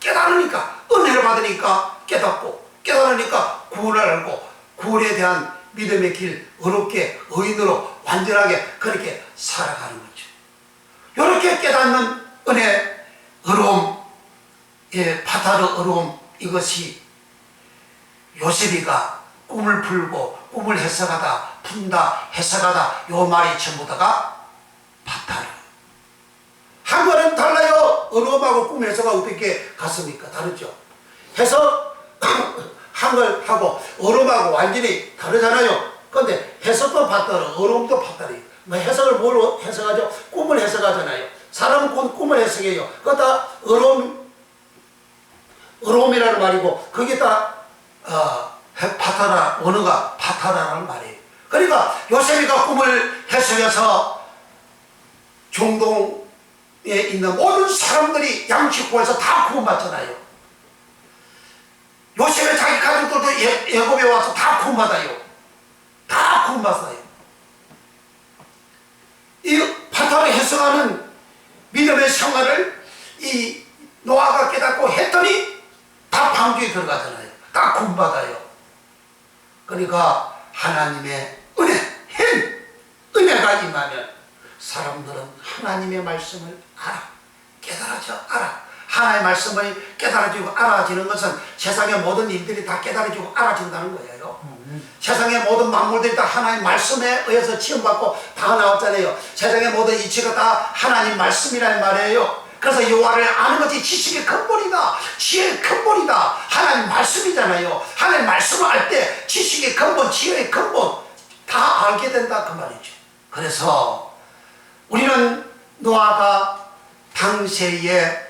깨달으니까, 은혜를 받으니까 깨닫고, 깨달으니까 구원을 알고, 구원에 대한 믿음의 길 어렵게 의인으로 완전하게 그렇게 살아가는 거죠. 이렇게 깨닫는 은혜, 어려움, 파타르 어려움, 이것이 요셉이가 꿈을 풀고 꿈을 해석하다, 푼다, 해석하다, 요 말이 전부 다가 파타르. 한글은 달라요. 어려움하고 꿈 해석하고 어떻게 같습니까? 다르죠. 해석 한글하고 어려움하고 완전히 다르잖아요. 근데 해석도 파타르, 어려움도 파타르. 뭐 해석을 뭐로 해석하죠? 꿈을 해석하잖아요. 사람은 꿈을 해석해요. 그거 다 어려움이라는 말이고, 그게 다 파타라, 언어가 파타라라는 말이에요. 그러니까 요셉이가 꿈을 해석해서 중동에 있는 모든 사람들이 양치구에서 다 구원받잖아요. 요셉의 자기 가족들도 애굽에 와서 다 구원받아요. 다 구원받아요. 이 파타를 해석하는 믿음의 생활을 이 노아가 깨닫고 했더니 다 방주에 들어가잖아요. 다 구원받아요. 그러니까 하나님의 은혜가 임하면 사람들은 하나님의 말씀을 알아, 깨달아져 알아. 하나님의 말씀을 깨달아지고 알아지는 것은 세상의 모든 일들이 다 깨달아지고 알아진다는 거예요. 세상의 모든 만물들이 다 하나님 말씀에 의해서 지음받고 다 나왔잖아요. 세상의 모든 이치가 다 하나님 말씀이라는 말이에요. 그래서 여호와를 아는 것이 지식의 근본이다, 지혜의 근본이다. 하나님 말씀이잖아요. 하나님 말씀을 알 때 지식의 근본, 지혜의 근본 다 알게 된다 그 말이죠. 그래서 우리는 노아가 당시에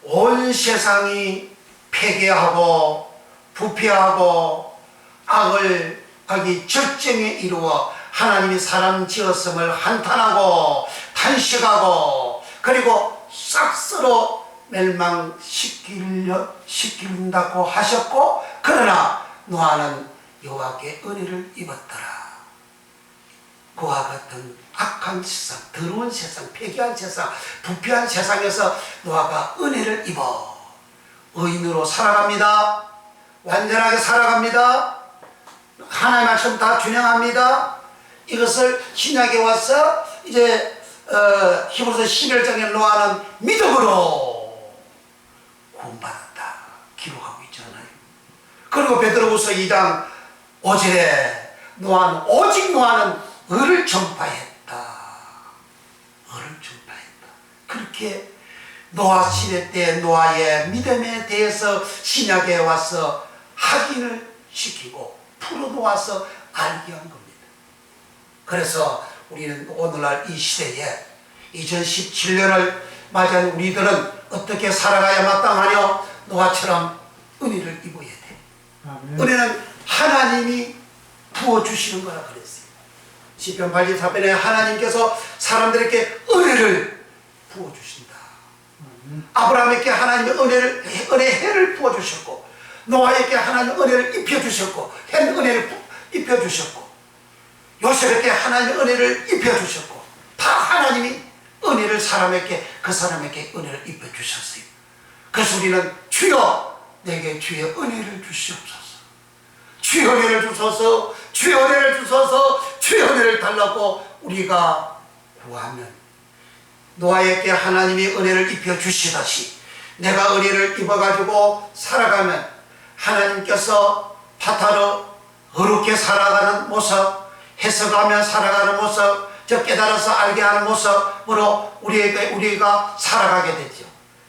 온 세상이 폐괴하고 부패하고 악이 절정에 이루어 하나님이 사람 지었음을 한탄하고 탄식하고 그리고 싹스로 멸망시킨다고 하셨고, 그러나 노아는 여호와께 은혜를 입었더라. 그와 같은 악한 세상, 더러운 세상, 폐기한 세상, 부패한 세상에서 노아가 은혜를 입어 의인으로 살아갑니다. 완전하게 살아갑니다. 하나님의 말씀 다 준행합니다. 이것을 신약에 와서 이제 히브리서 11장에 노아는 믿음으로 구원받았다 기록하고 있잖아요. 그리고 베드로후서 2장 5절에 오직 노아는 의를 전파했다. 의를 전파했다. 그렇게 노아 시대 때 노아의 믿음에 대해서 신약에 와서 확인을 시키고 풀어놓아서 알게 한 겁니다. 그래서 우리는 오늘날 이 시대에 2017년을 맞이한 우리들은 어떻게 살아가야 마땅하냐? 노아처럼 은혜를 입어야 돼. 은혜는 하나님이 부어주시는 거라 그랬어요. 시편 84편에 하나님께서 사람들에게 은혜를 부어주신다. 아브라함에게 하나님의 은혜의 해를 부어주셨고, 노아에게 하나님의 은혜를 입혀주셨고, 은혜를 입혀주셨고, 요셉에게 하나님의 은혜를 입혀주셨고, 다 하나님이 은혜를 그 사람에게 은혜를 입혀주셨어요. 그래서 우리는 주여 내게 주의 은혜를 주시옵소서, 주의 은혜를 주소서, 주의 은혜를 주소서, 주의 은혜를 달라고 우리가 구하면 노아에게 하나님이 은혜를 입혀주시듯이 내가 은혜를 입어가지고 살아가면 하나님께서 파타로 어렵게 살아가는 모습, 해석하며 살아가는 모습, 깨달아서 알게 하는 모습으로 우리가 살아가게 되죠.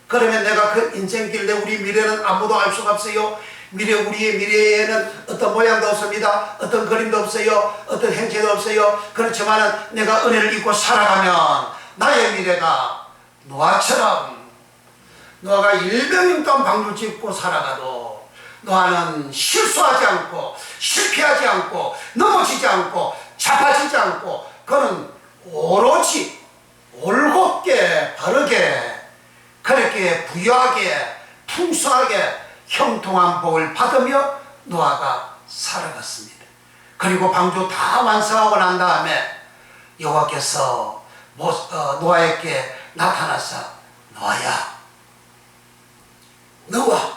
그러면 내가 그 인생길 내 우리 미래는 아무도 알 수가 없어요. 우리의 미래에는 어떤 모양도 없습니다. 어떤 그림도 없어요. 어떤 행체도 없어요. 그렇지만 내가 은혜를 입고 살아가면 나의 미래가 노아처럼, 노아가 일병임동 방주 짓고 살아가도 노아는 실수하지 않고 실패하지 않고 넘어지지 않고 자빠지지 않고 그는 오로지 올곧게 바르게 그렇게 부유하게 풍성하게 형통한 복을 받으며 노아가 살아갔습니다. 그리고 방주 다 완성하고 난 다음에 여호와께서 노아에게 나타나서 노아야, 너와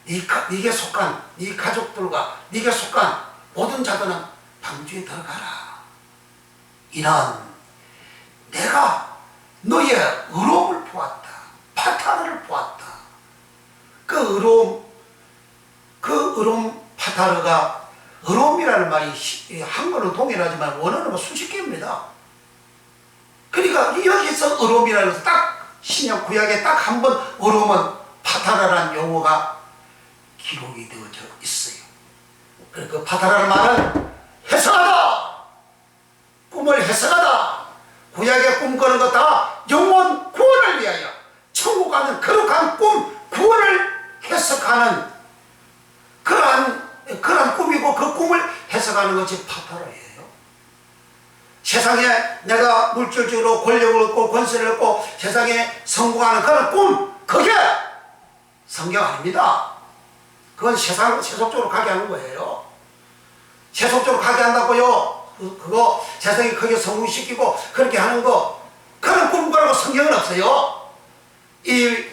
네게 속한 네 가족들과 네게 속한 모든 자들은 방주에 들어가라. 이는 내가 너의 의로움을 보았다. 파타르를 보았다. 그 의로움 파타르가, 의로움이라는 말이 한글로 동일하지만 원어는 수십 개입니다. 그러니까 여기서 의로움이라는 것은 딱 신약 구약에 딱 한 번 의로움은 파타라라는 용어가 기록이 되어져 있어요. 그러니까 파타라는 말은 해석하다, 꿈을 해석하다. 구약의 꿈꾸는 것 다 영혼 구원을 위하여 천국 가는 거룩한 꿈, 구원을 해석하는 그러한 꿈이고, 그 꿈을 해석하는 것이 파타라예요. 세상에 내가 물질적으로 권력을 얻고 권세를 얻고 세상에 성공하는 그런 꿈, 그게 성경 아닙니다. 그건 세속적으로 가게 하는 거예요. 세속적으로 가게 한다고요. 그거 세상에 크게 성공시키고 그렇게 하는 거, 그런 꿈꾸라고 성경은 없어요. 이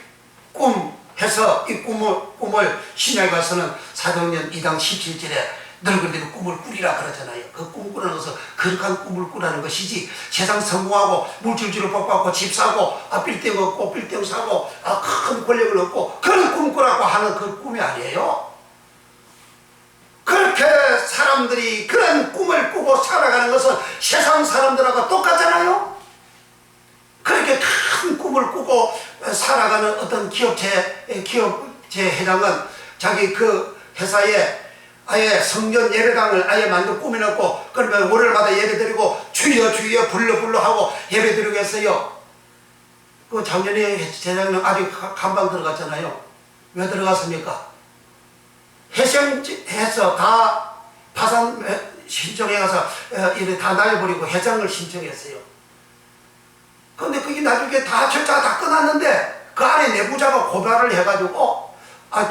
꿈해서 이 꿈을 신약에 가서는 사도행전 2장 17절에 너희들이 꿈을 꾸리라 그러잖아요. 그 꿈꾸는 것은 거룩한 꿈을 꾸라는 것이지, 세상 성공하고 물질주로 복받고 집 사고 빌딩 얻고 빌딩 사고 큰 권력을 얻고 그런 꿈꾸라고 하는 그 꿈이 아니에요. 그렇게 사람들이 그런 꿈을 꾸고 살아가는 것은 세상 사람들하고 똑같잖아요. 그렇게 큰 꿈을 꾸고 살아가는 어떤 기업체 회장은 자기 그 회사에 아예 성전 예배당을 아예 만들어 꾸며놓고, 그러면 월요일마다 예배드리고 주여 주여 불러 하고 예배드리고 했어요. 그 작년에 재작년 아직 감방 들어갔잖아요. 왜 들어갔습니까? 해서 다 파산 신청해 가서 이래 다 날려버리고 회장을 신청했어요. 근데 그게 나중에 다 절차가 다 끝났는데 그 안에 내부자가 고발을 해가지고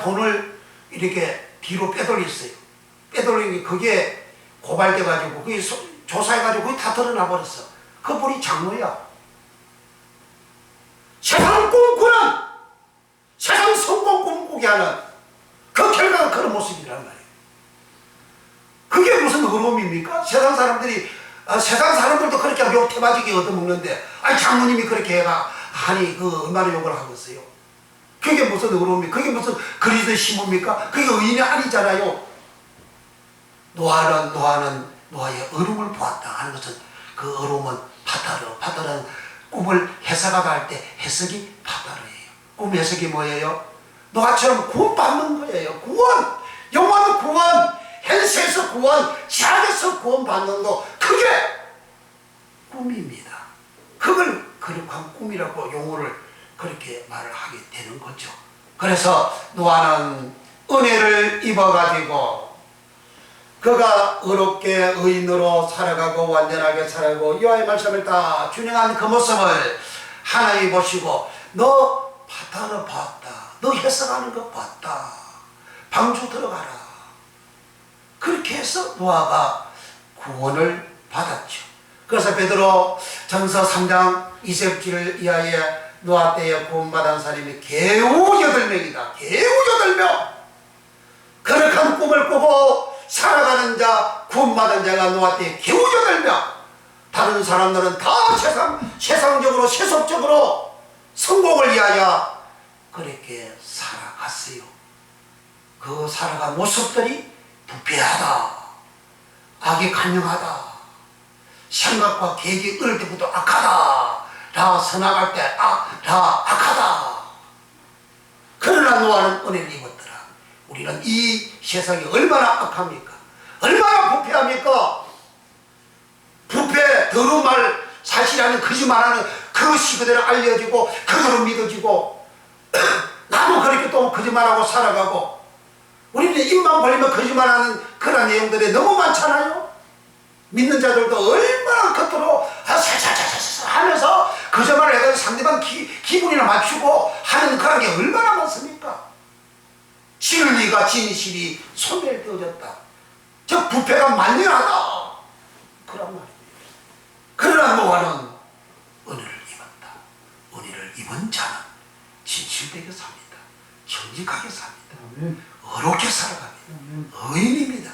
돈을 이렇게 뒤로 빼돌렸어요. 빼돌린 게 그게 고발돼가지고 그게 조사해가지고 그게 다 드러나 버렸어. 그 분이 장로야. 세상 꿈꾸는, 세상 성공 꿈꾸게 하는 그 결과가 그런 모습이란 말이에요. 그게 무슨 의로움입니까? 세상 사람들도 그렇게 욕 태바지게 얻어먹는데 장로님이 그렇게 하니 그 얼마나 욕을 하고 있어요. 그게 무슨 의로움입니까? 그게 무슨 그리스도의 심호입니까? 그게 의인이 아니잖아요. 노아는 노아의 의로움을 보았다 하는 것은, 그 의로움은 파타르는 꿈을 해석하다 할 때 해석이 파타르예요. 꿈 해석이 뭐예요? 노아처럼 구원받는 거예요. 구원, 영원 구원, 현세에서 구원, 지하에서 구원받는 거, 그게 꿈입니다. 그걸 거룩한 꿈이라고 용어를 그렇게 말을 하게 되는 거죠. 그래서 노아는 은혜를 입어가지고 그가 의롭게 의인으로 살아가고 완전하게 살아가고 여호와의 말씀을 다 준행한 그 모습을 하나님이 보시고, 너 파타르 봤다, 너 해석하는 거 봤다, 방주 들어가라. 그렇게 해서 노아가 구원을 받았죠. 그래서 베드로 전서 3장 20절 이하에 노아 때에 구원받은 사람이 겨우 8명이다. 겨우 8명. 거룩한 꿈을 꾸고 살아가는 자, 구원받은 자가 노아 때에 겨우 8명. 다른 사람들은 다 세상적으로 세속적으로 성공을 위하여 그렇게 살아갔어요. 그 살아간 모습들이 부패하다, 악이 간영하다, 생각과 계획이 어릴 때부터 악하다, 다 선악할 때 다 악하다. 그러나 노아는 은혜를 입었더라. 우리는 이 세상이 얼마나 악합니까? 얼마나 부패합니까? 부패, 더러운 말, 사실이 거짓말하는 그것이 그대로 알려지고 그대로 믿어지고 나도 그렇게 또 거짓말하고 살아가고, 우리는 입만 벌리면 거짓말하는 그런 내용들이 너무 많잖아요. 믿는 자들도 얼마나 겉으로 사사사사사 하면서 거짓말을 해가지고 상대방 기분이나 맞추고 하는 그런 게 얼마나 많습니까? 진리가 진실이 소멸되어졌다. 저 부패가 만연하다. 그런 말입니다. 그러나 노아는 은혜를 입었다. 은혜를 입은 자는 진실되게 삽니다. 정직하게 삽니다. 어렵게 살아갑니다. 의인입니다.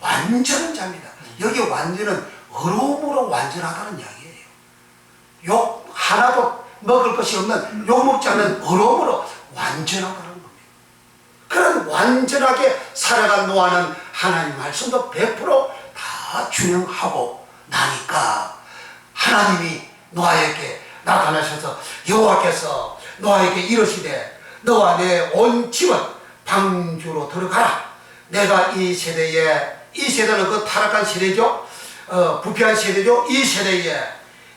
완전한 자입니다. 여기 완전은 어려움으로 완전하다는 이야기예요. 욕 하나도 먹을 것이 없는 욕 먹지 않는 어려움으로 완전하다는 겁니다. 그런 완전하게 살아간 노아는 하나님 말씀도 100%다 준행하고 나니까 하나님이 노아에게 나타나셔서 여호와께서 노아에게 이르시되 너와 내 온 집은 방주로 들어가라. 내가 이 세대는 그 타락한 세대죠. 부패한 세대죠. 이 세대에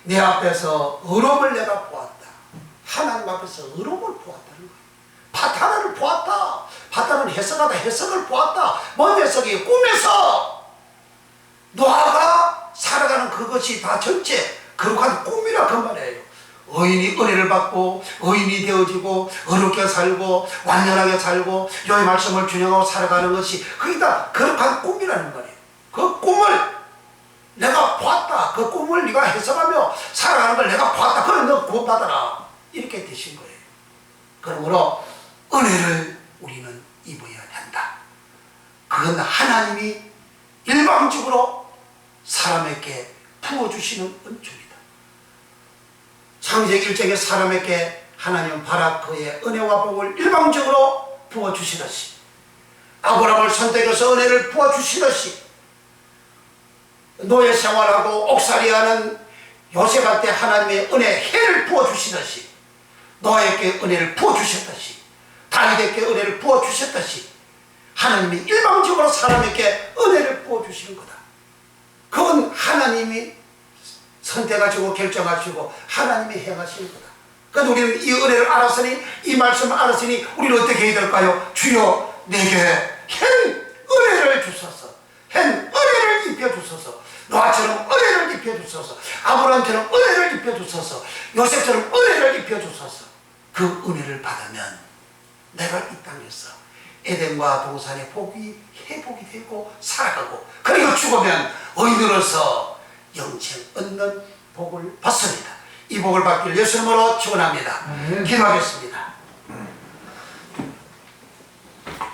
내 앞에서 어려움을 내가 보았다. 하나님 앞에서 어려움을 보았다는 거예요. 파타나를 보았다. 파타나는 해석하다. 해석을 보았다. 뭔 해석이에요? 꿈에서 노아가 살아가는 그것이 다 전체 거룩한 꿈이라 그 말이에요. 의인이 은혜를 받고 의인이 되어지고 어렵게 살고 완전하게 살고 여호와의 말씀을 준행하고 살아가는 것이 그게 다 거룩한 꿈이라는 거예요. 그 꿈을 내가 보았다. 그 꿈을 네가 해석하며 살아가는 걸 내가 보았다. 그래 너 구원받아라. 이렇게 되신 거예요. 그러므로 은혜를 우리는 입어야 된다. 그건 하나님이 일방적으로 사람에게 부어주시는 은총이다. 창세기 1장에 사람에게 하나님은 바라크의 은혜와 복을 일방적으로 부어주시듯이 아브라함을 선택해서 은혜를 부어주시듯이 노예 생활하고 옥살이하는 요셉한테 하나님의 은혜 해를 부어주시듯이 노아에게 은혜를 부어주셨듯이 다윗에게 은혜를 부어주셨듯이 하나님이 일방적으로 사람에게 은혜를 부어주시는 거다. 그건 하나님이 선택하시고 결정하시고 하나님이 행하시는 거다. 그래서 우리는 이 은혜를 알았으니 이 말씀을 알았으니 우리는 어떻게 해야 될까요? 주여 내게 hen 은혜를 주소서. hen 은혜를 입혀주소서. 노아처럼 은혜를 입혀주소서. 아브라함처럼 은혜를 입혀주소서. 요셉처럼 은혜를 입혀주소서. 그 은혜를 받으면 내가 이 땅에서 에덴과 동산의 복이 회복이 되고 살아가고 그리고 죽으면 의인으로서 영생 얻는 복을 받습니다. 이 복을 받기를 예수 이름으로 축원합니다. 기도하겠습니다.